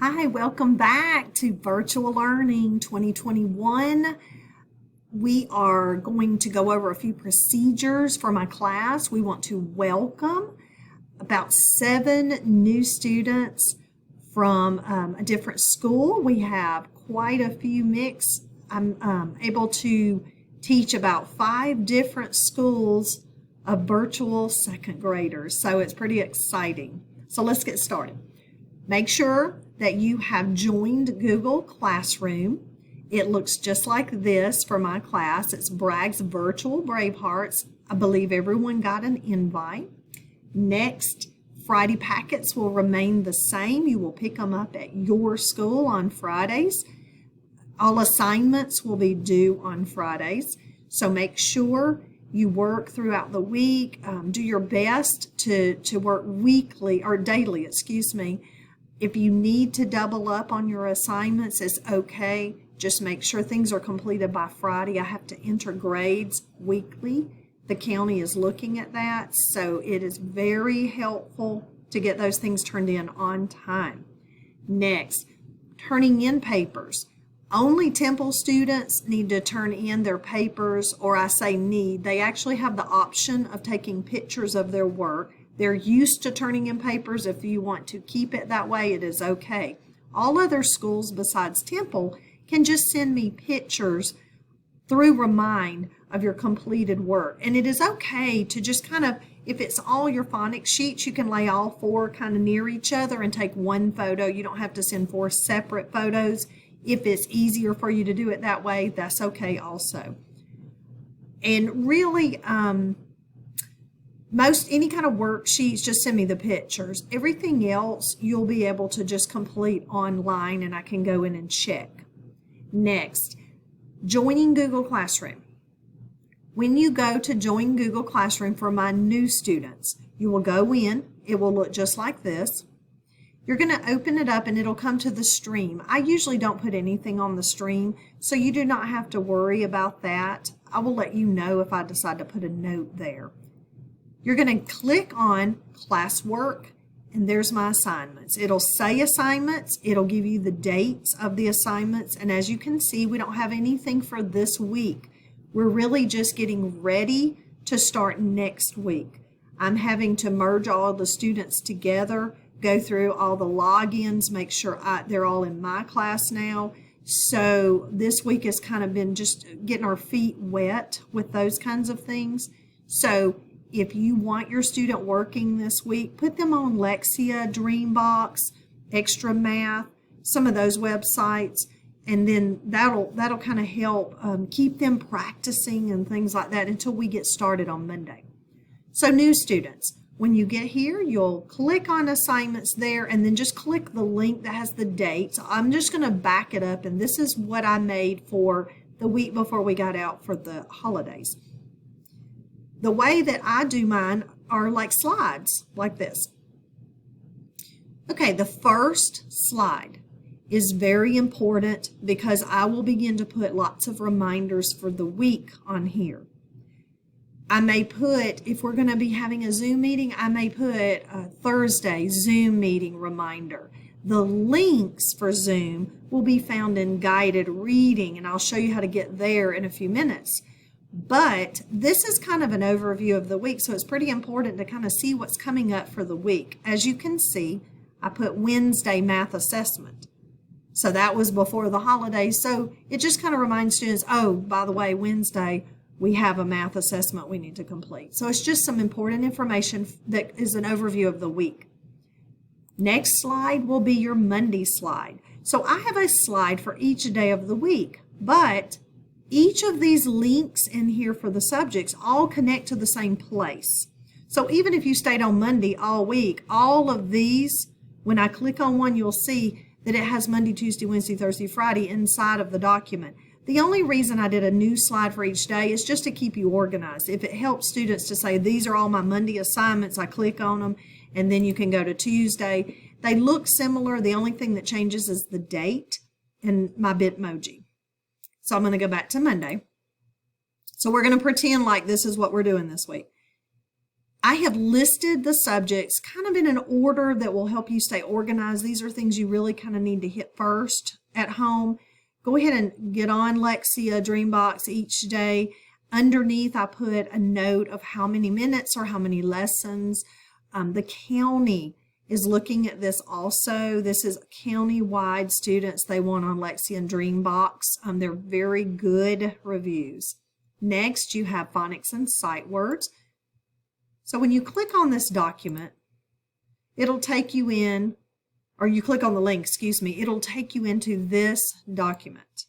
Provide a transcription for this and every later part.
Hi, welcome back to Virtual Learning 2021. We are going to go over a few procedures for my class. We want to welcome about 7 new students from a different school. We have quite a few mix. I'm able to teach about 5 different schools of virtual second graders, so it's pretty exciting. So let's get started. Make sure that you have joined Google Classroom. It looks just like this for my class. It's Bragg's Virtual Bravehearts. I believe everyone got an invite. Next, Friday packets will remain the same. You will pick them up at your school on Fridays. All assignments will be due on Fridays. So make sure you work throughout the week. Do your best to work weekly or daily, If you need to double up on your assignments, it's okay. Just make sure things are completed by Friday. I have to enter grades weekly. The county is looking at that, so it is very helpful to get those things turned in on time. Next, turning in papers. Only Temple students need to turn in their papers, or I say need. They actually have the option of taking pictures of their work. They're used to turning in papers. If you want to keep it that way, it is okay. All other schools besides Temple can just send me pictures through Remind of your completed work. And it is okay to just if it's all your phonics sheets, you can lay all 4 kind of near each other and take one photo. You don't have to send 4 separate photos. If it's easier for you to do it that way, that's okay also. And really, any kind of worksheets, just send me the pictures. Everything else, you'll be able to just complete online and I can go in and check. Next, joining Google Classroom. When you go to join Google Classroom for my new students, you will go in. It will look just like this. You're going to open it up and it'll come to the stream. I usually don't put anything on the stream, so you do not have to worry about that. I will let you know if I decide to put a note there. You're going to click on classwork, and there's my assignments. It'll say assignments. It'll give you the dates of the assignments. And as you can see, we don't have anything for this week. We're really just getting ready to start next week. I'm having to merge all the students together, go through all the logins, make sure they're all in my class now. So this week has kind of been just getting our feet wet with those kinds of things. So if you want your student working this week, put them on Lexia, Dreambox, Extra Math, some of those websites, and then that'll kind of help keep them practicing and things like that until we get started on Monday. So new students, when you get here, you'll click on assignments there and then just click the link that has the dates. I'm just going to back it up, and this is what I made for the week before we got out for the holidays. The way that I do mine are like slides, like this. Okay, the first slide is very important because I will begin to put lots of reminders for the week on here. I may put, if we're going to be having a Zoom meeting, I may put a Thursday Zoom meeting reminder. The links for Zoom will be found in guided reading, and I'll show you how to get there in a few minutes. But this is kind of an overview of the week, so it's pretty important to kind of see what's coming up for the week. As you can see, I put Wednesday math assessment. So that was before the holidays. So it just kind of reminds students, oh, by the way, Wednesday, we have a math assessment we need to complete. So it's just some important information that is an overview of the week. Next slide will be your Monday slide. So I have a slide for each day of the week, but each of these links in here for the subjects all connect to the same place. So even if you stayed on Monday all week, all of these, when I click on one, you'll see that it has Monday, Tuesday, Wednesday, Thursday, Friday inside of the document. The only reason I did a new slide for each day is just to keep you organized. If it helps students to say, these are all my Monday assignments, I click on them, and then you can go to Tuesday. They look similar. The only thing that changes is the date and my Bitmoji. So I'm going to go back to Monday. So we're going to pretend like this is what we're doing this week. I have listed the subjects kind of in an order that will help you stay organized. These are things you really kind of need to hit first at home. Go ahead and get on Lexia Dreambox each day. Underneath, I put a note of how many minutes or how many lessons. The county is looking at this also. This is county-wide students they want on Lexia and Dreambox. They're very good reviews. Next, you have phonics and sight words. So when you click on this document, it'll take you in, or you click on the link, excuse me, it'll take you into this document.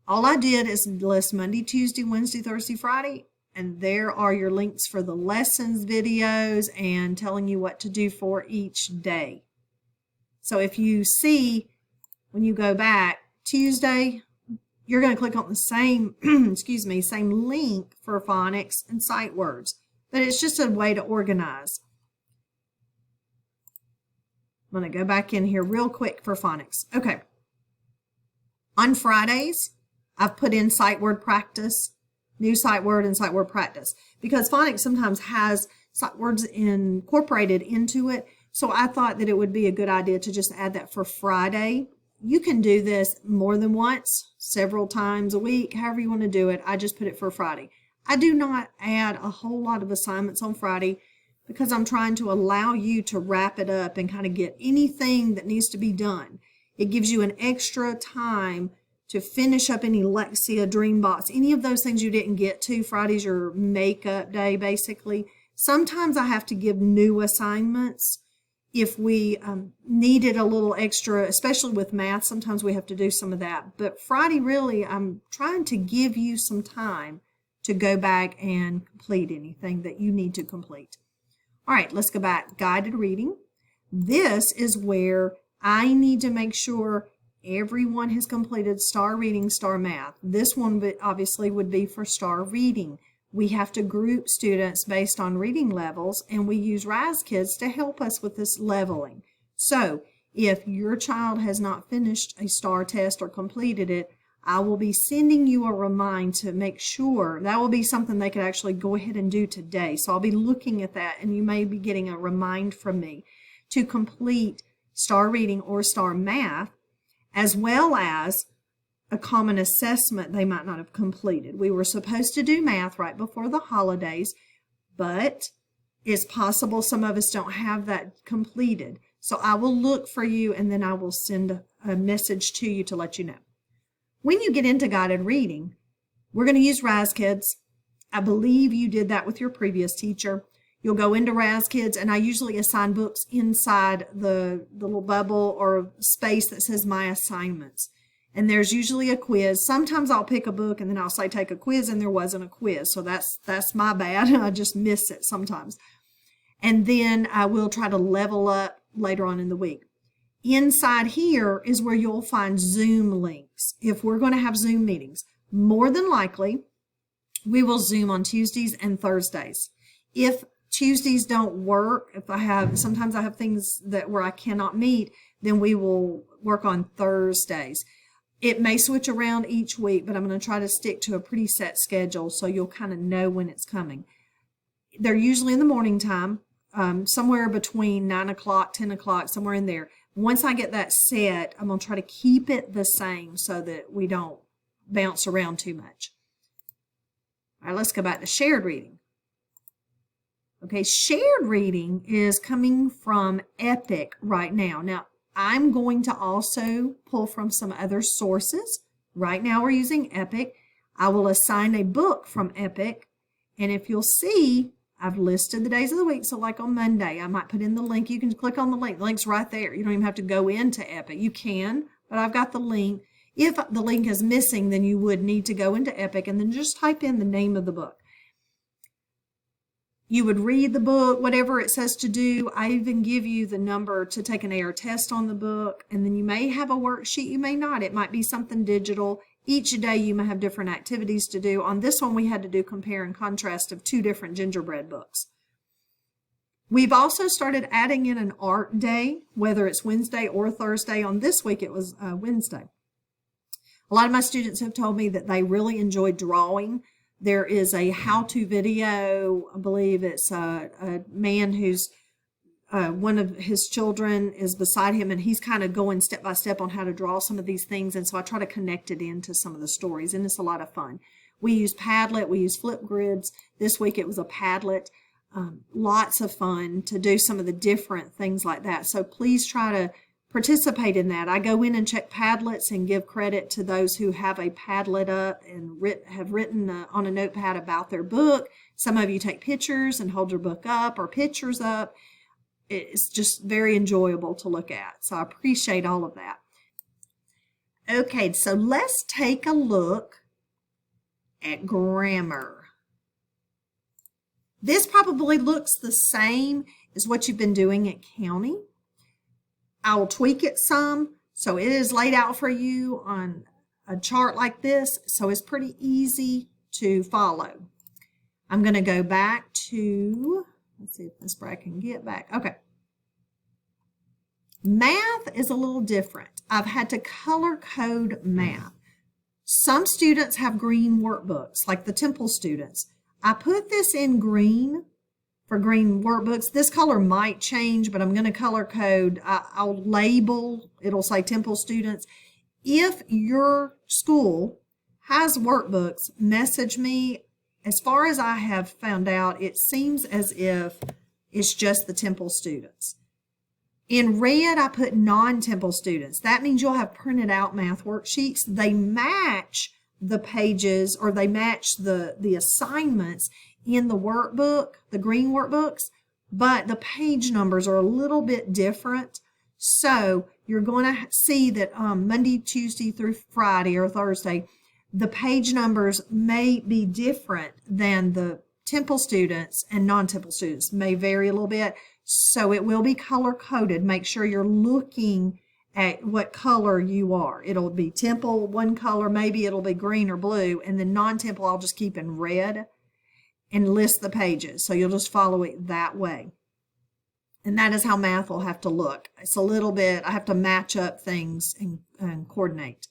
All I did is list Monday, Tuesday, Wednesday, Thursday, Friday, and there are your links for the lessons videos and telling you what to do for each day. So if you see, when you go back, Tuesday, you're going to click on the same, excuse me, same link for phonics and sight words. But it's just a way to organize. I'm going to go back in here real quick for phonics. Okay. On Fridays, I've put in sight word practice, new sight word and sight word practice, because phonics sometimes has sight words incorporated into it. So I thought that it would be a good idea to just add that for Friday. You can do this more than once, several times a week, however you want to do it. I just put it for Friday. I do not add a whole lot of assignments on Friday because I'm trying to allow you to wrap it up and kind of get anything that needs to be done. It gives you an extra time to finish up any Lexia, Dreambox, any of those things you didn't get to. Friday's your makeup day, basically. Sometimes I have to give new assignments if we needed a little extra, especially with math. Sometimes we have to do some of that. But Friday, really, I'm trying to give you some time to go back and complete anything that you need to complete. All right, let's go back. Guided reading. This is where I need to make sure everyone has completed STAR Reading, STAR Math. This one obviously would be for STAR Reading. We have to group students based on reading levels, and we use RISE Kids to help us with this leveling. So if your child has not finished a STAR test or completed it, I will be sending you a reminder to make sure. That will be something they could actually go ahead and do today. So I'll be looking at that, and you may be getting a reminder from me to complete STAR Reading or STAR Math, as well as a common assessment they might not have completed. We were supposed to do math right before the holidays, but it's possible some of us don't have that completed. So I will look for you, and then I will send a message to you to let you know. When you get into guided reading, we're going to use RISE Kids. I believe you did that with your previous teacher. You'll go into RISE Kids, and I usually assign books inside the little bubble or space that says My Assignments. And there's usually a quiz. Sometimes I'll pick a book and then I'll say take a quiz, and there wasn't a quiz. So that's my bad. I just miss it sometimes. And then I will try to level up later on in the week. Inside here is where you'll find Zoom links. If we're going to have Zoom meetings, more than likely, we will Zoom on Tuesdays and Thursdays. If Tuesdays don't work, sometimes I have things where I cannot meet, then we will work on Thursdays. It may switch around each week, but I'm going to try to stick to a pretty set schedule so you'll kind of know when it's coming. They're usually in the morning time, somewhere between 9 o'clock, 10 o'clock, somewhere in there. Once I get that set, I'm going to try to keep it the same so that we don't bounce around too much. All right, let's go back to shared reading. Okay, shared reading is coming from Epic right now. Now, I'm going to also pull from some other sources. Right now we're using Epic. I will assign a book from Epic, and if you'll see, I've listed the days of the week. So like on Monday, I might put in the link. You can click on the link. The link's right there. You don't even have to go into Epic. You can, but I've got the link. If the link is missing, then you would need to go into Epic and then just type in the name of the book. You would read the book, whatever it says to do. I even give you the number to take an AR test on the book, and then you may have a worksheet, you may not. It might be something digital. Each day you may have different activities to do. On this one, we had to do compare and contrast of 2 different gingerbread books. We've also started adding in an art day, whether it's Wednesday or Thursday. On this week, it was Wednesday. A lot of my students have told me that they really enjoy drawing. There is a how-to video. I believe it's a man who's one of his children is beside him, and he's kind of going step by step on how to draw some of these things. And so I try to connect it into some of the stories, and it's a lot of fun. We use Padlet. We use Flipgrids. This week it was a Padlet. Lots of fun to do some of the different things like that. So please try to participate in that. I go in and check Padlets and give credit to those who have a Padlet up and have written on a notepad about their book. Some of you take pictures and hold your book up or pictures up. It's just very enjoyable to look at. So I appreciate all of that. Okay, so let's take a look at grammar. This probably looks the same as what you've been doing at county. I will tweak it some, so it is laid out for you on a chart like this, so it's pretty easy to follow. I'm going to go back to, let's see if Miss Brad can get back. Okay. Math is a little different. I've had to color code math. Some students have green workbooks, like the Temple students. I put this in green for green workbooks. This color might change, but I'm going to color code. I'll label, it'll say Temple students. If your school has workbooks, message me. As far as I have found out, it seems as if it's just the Temple students. In red, I put non-Temple students. That means you'll have printed out math worksheets. They match the pages, or they match the assignments in the workbook, the green workbooks, but the page numbers are a little bit different. So you're going to see that Monday, Tuesday through Friday or Thursday, the page numbers may be different than the Temple students, and non-Temple students may vary a little bit. So it will be color coded. Make sure you're looking at what color you are. It'll be Temple one color, maybe it'll be green or blue, and then non-Temple I'll just keep in red and list the pages. So you'll just follow it that way. And that is how math will have to look. It's a little bit, I have to match up things and coordinate.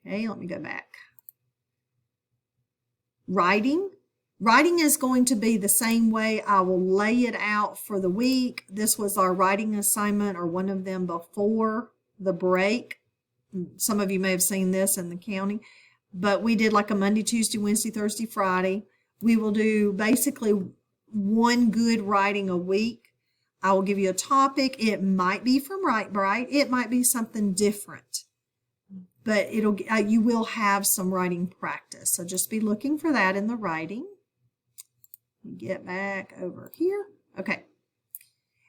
Okay, let me go back. Writing. Writing is going to be the same way. I will lay it out for the week. This was our writing assignment, or one of them before the break. Some of you may have seen this in the county, but we did like a Monday, Tuesday, Wednesday, Thursday, Friday. We will do basically one good writing a week. I will give you a topic. It might be from Write Bright. It might be something different, but you will have some writing practice. So just be looking for that in the writing. Get back over here. Okay.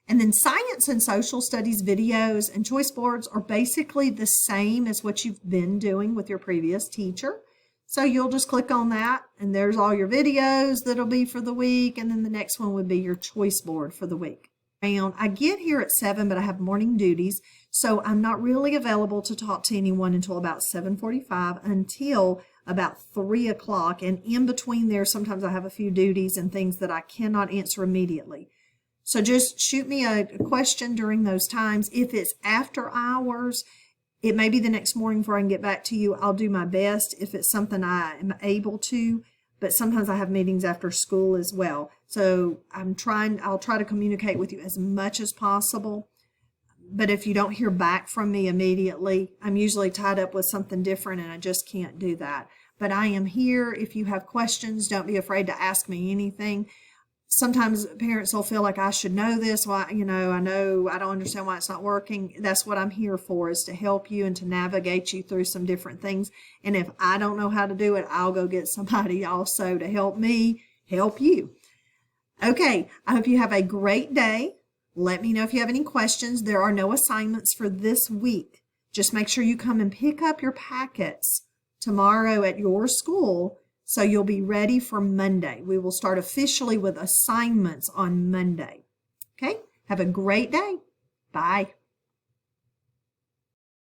And then science and social studies videos and choice boards are basically the same as what you've been doing with your previous teacher. So you'll just click on that, and there's all your videos that'll be for the week, and then the next one would be your choice board for the week. I get here at 7, but I have morning duties, so I'm not really available to talk to anyone until about 7:45 until about 3 o'clock. And in between there, sometimes I have a few duties and things that I cannot answer immediately. So just shoot me a question during those times. If it's after hours, it may be the next morning before I can get back to you. I'll do my best if it's something I am able to, but sometimes I have meetings after school as well. So I'll try to communicate with you as much as possible. But if you don't hear back from me immediately, I'm usually tied up with something different and I just can't do that. But I am here. If you have questions, don't be afraid to ask me anything. Sometimes parents will feel like I should know this. Why, I know I don't understand why it's not working. That's what I'm here for, is to help you and to navigate you through some different things. And if I don't know how to do it, I'll go get somebody also to help me help you. Okay, I hope you have a great day. Let me know if you have any questions. There are no assignments for this week. Just make sure you come and pick up your packets tomorrow at your school so you'll be ready for Monday. We will start officially with assignments on Monday. Okay, have a great day. Bye.